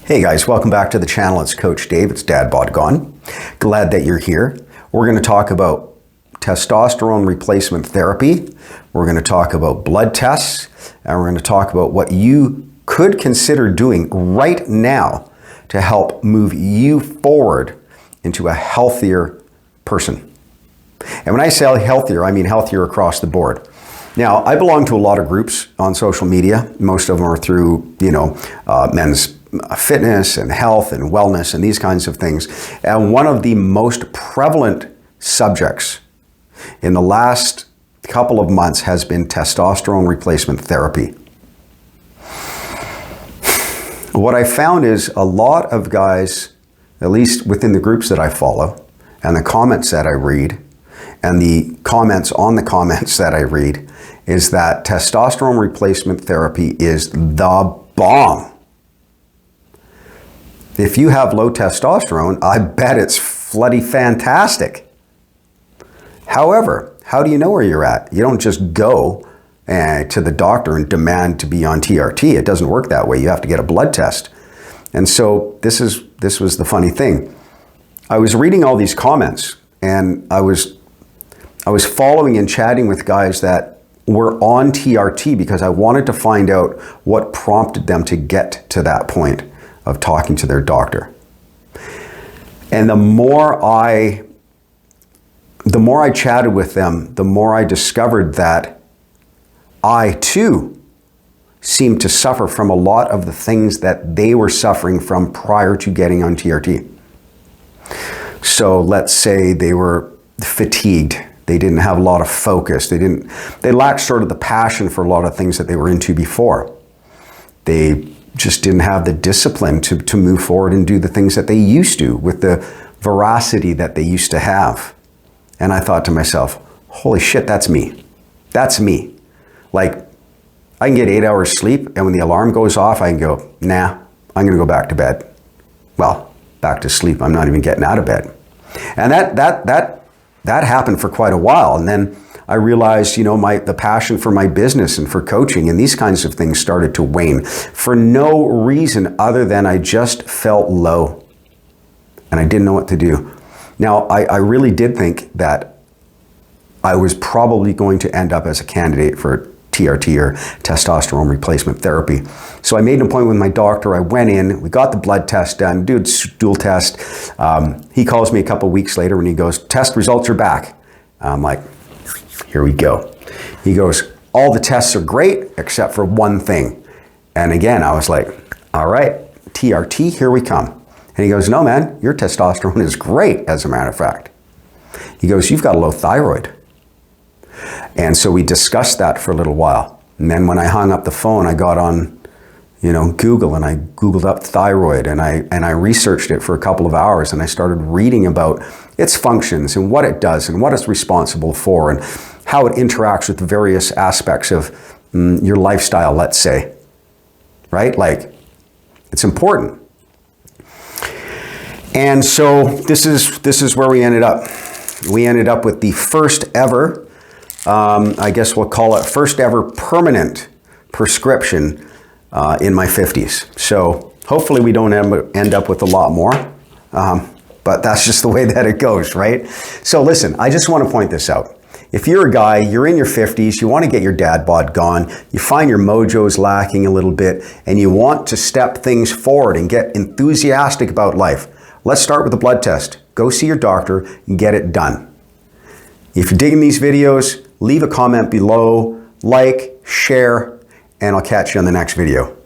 Hey guys, welcome back to the channel. It's Coach Dave. It's DadBodGone. Glad that you're here. We're going to talk about testosterone replacement therapy. We're going to talk about blood tests, and we're going to talk about what you could consider doing right now to help move you forward into a healthier person. And when I say healthier, I mean healthier across the board. Now, I belong to a lot of groups on social media. Most of them are through, men's fitness and health and wellness and these kinds of things. And one of the most prevalent subjects in the last couple of months has been testosterone replacement therapy. What I found is a lot of guys, at least within the groups that I follow and the comments that I read and the comments on the comments that I read, is that testosterone replacement therapy is the bomb. If you have low testosterone, I bet it's bloody fantastic. However, how do you know where you're at? You don't just go to the doctor and demand to be on TRT. It doesn't work that way. You have to get a blood test. And so this was the funny thing. I was reading all these comments, and I was following and chatting with guys that were on TRT because I wanted to find out what prompted them to get to that point of talking to their doctor. And the more I chatted with them, the more I discovered that I too seemed to suffer from a lot of the things that they were suffering from prior to getting on TRT. So let's say they were fatigued. They didn't have a lot of focus. They lacked sort of the passion for a lot of things that they were into before. They just didn't have the discipline to move forward and do the things that they used to with the veracity that they used to have. And I thought to myself, holy shit, that's me. That's me. Like, I can get 8 hours sleep, and when the alarm goes off, I can go, nah, I'm gonna go back to bed. Well, back to sleep. I'm not even getting out of bed. And that happened for quite a while. And then I realized, the passion for my business and for coaching and these kinds of things started to wane for no reason other than I just felt low and I didn't know what to do. Now, I really did think that I was probably going to end up as a candidate for TRT or testosterone replacement therapy. So I made an appointment with my doctor. I went in, we got the blood test done, did a stool test. He calls me a couple weeks later and he goes, test results are back. I'm like, here we go. He goes, all the tests are great except for one thing. And again, I was like, all right, TRT, here we come. And he goes, no man, your testosterone is great, as a matter of fact. He goes, you've got a low thyroid. And so we discussed that for a little while. And then when I hung up the phone, I got on, Google, and I Googled up thyroid, and I researched it for a couple of hours, and I started reading about its functions and what it does and what it's responsible for and how it interacts with various aspects of your lifestyle, let's say, right? Like, it's important. And so this is where we ended up. We ended up with the first ever, I guess we'll call it first ever permanent prescription in my 50s. So hopefully we don't end up with a lot more, but that's just the way that it goes, right? So listen, I just want to point this out. If you're a guy, you're in your 50s, you want to get your dad bod gone, you find your mojo's lacking a little bit, and you want to step things forward and get enthusiastic about life, let's start with the blood test. Go see your doctor and get it done. If you're digging these videos, leave a comment below, like, share, and I'll catch you on the next video.